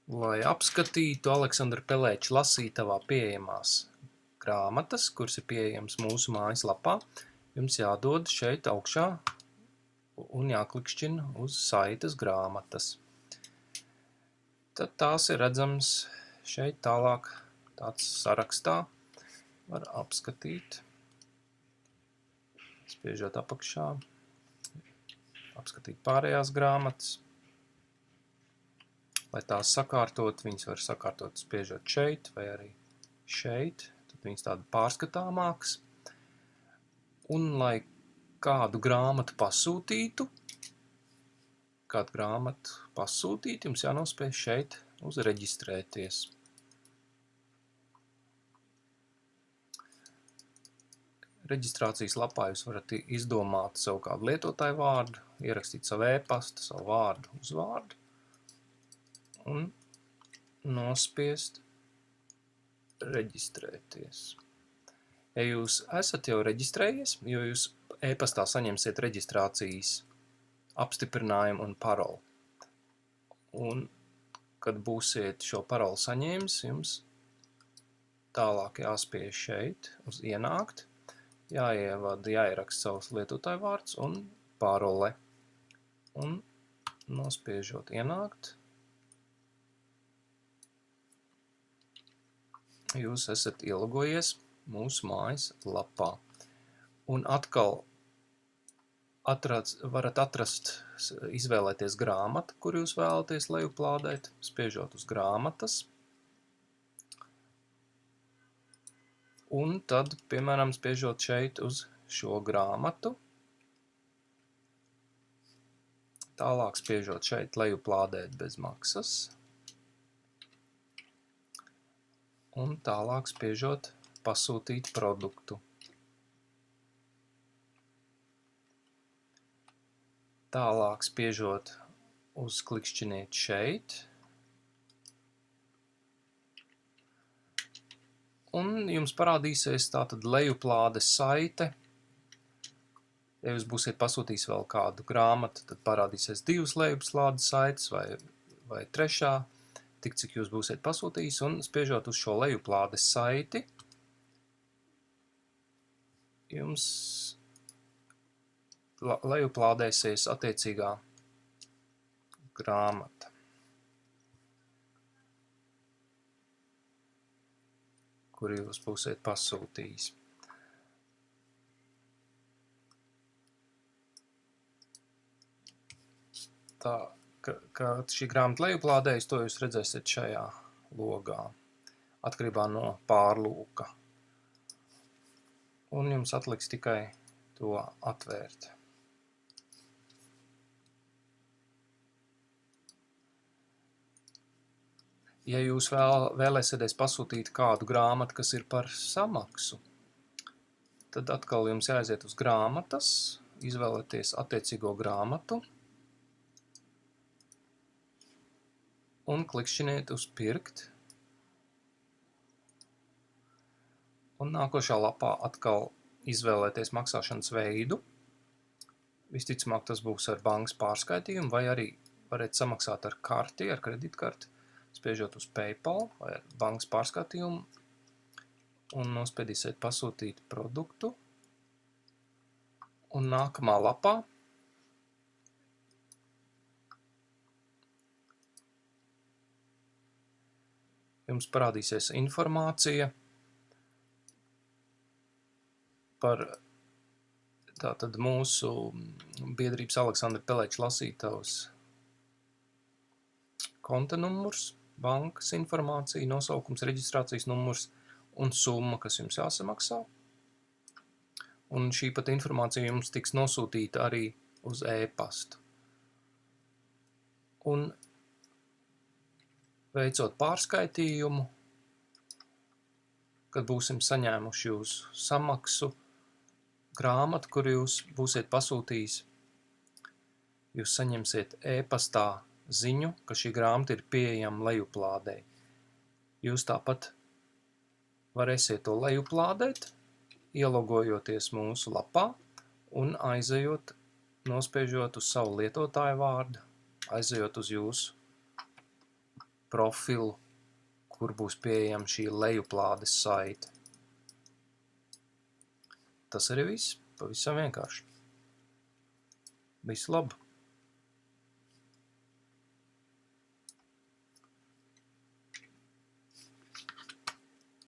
Lai apskatītu Aleksandra Pelēča lasītavā pieejamās grāmatas, kuras ir pieejams mūsu mājaslapā, jums jādod šeit augšā un jāklikšķina uz saites grāmatas. Tad tās ir redzams šeit tālāk tāds sarakstā. Var apskatīt, spiežot apakšā, apskatīt pārējās grāmatas. Lai tās sakārtot, viņas var sakārtot spiežot šeit vai arī šeit, tad viņas tāda pārskatāmākas. Un, lai kādu grāmatu pasūtītu, jums jānospiež šeit uz reģistrēties. Reģistrācijas lapā jūs varat izdomāt savu kādu lietotāju vārdu, ierakstīt savu e-pastu, savu vārdu, uzvārdu un nospiest reģistrēties. Ja jūs esat jau reģistrējies, jo jūs e-pastā saņemsiet reģistrācijas apstiprinājumu un paroli. Un, kad būsiet šo paroli saņēmis, jums tālāk jāspiež šeit uz ienākt, jāieraksta savs lietotāju vārds un parole. Un nospiežot ienākt, jūs esat ielogojies mūsu mājas lapā. Un atkal varat atrast, izvēlēties grāmatu, kur jūs vēlaties lejuplādēt, spiežot uz grāmatas. Un tad, piemēram, spiežot šeit uz šo grāmatu. Tālāk spiežot šeit lejuplādēt bez maksas. Un tālāk spiežot pasūtīt produktu. Tālāk spiežot uz klikšķiniet šeit. Un jums parādīsies tātad lejuplādes saite. Ja jūs būsiet pasūtījis vēl kādu grāmatu, tad parādīsies 2 lejuplādes saites vai 3. Tik cik jūs būsiet pasūtījis, un spiežot uz šo lejuplādes saiti, jums lejuplādēsies attiecīgā grāmata, kuru jūs būsiet pasūtījis. Tā, kad šī grāmata lejuplādējas, to jūs redzēsiet šajā logā, atkarībā no pārlūka. Un jums atliks tikai to atvērt. Ja jūs vēlēsieties pasūtīt kādu grāmatu, kas ir par samaksu, tad atkal jums jāaiziet uz grāmatas, izvēlēties attiecīgo grāmatu un klikšķiniet uz pirkt. Un nākošā lapā atkal izvēlēties maksāšanas veidu. Visticamāk, tas būs ar bankas pārskaitījumu, vai arī varat samaksāt ar karti, ar kreditkarti, spiežot uz PayPal vai ar bankas pārskaitījumu un nospiedīsiet pasūtīt produktu. Un nākamā lapā jums parādīsies informācija par tātad mūsu biedrības Aleksandra Pelēča lasītavas konta numurs, bankas informācija, nosaukums, reģistrācijas numurs un summa, kas jums jāsamaksā. Un šī pat informācija jums tiks nosūtīta arī uz e-pastu. Un veicot pārskaitījumu, kad būsim saņēmuši jūsu samaksu, grāmatu, kuru jūs būsiet pasūtījis, jūs saņemsiet e-pastā ziņu, ka šī grāmata ir pieejama lejuplādei. Jūs tāpat varēsiet to lejuplādēt, ielogojoties mūsu lapā un aizejot, nospiežot uz savu lietotāju vārdu, aizejot uz jūsu profilu, kur būs pieejama šī lejuplādes saite. Tas arī viss, pavisam vienkārši. Visu labu!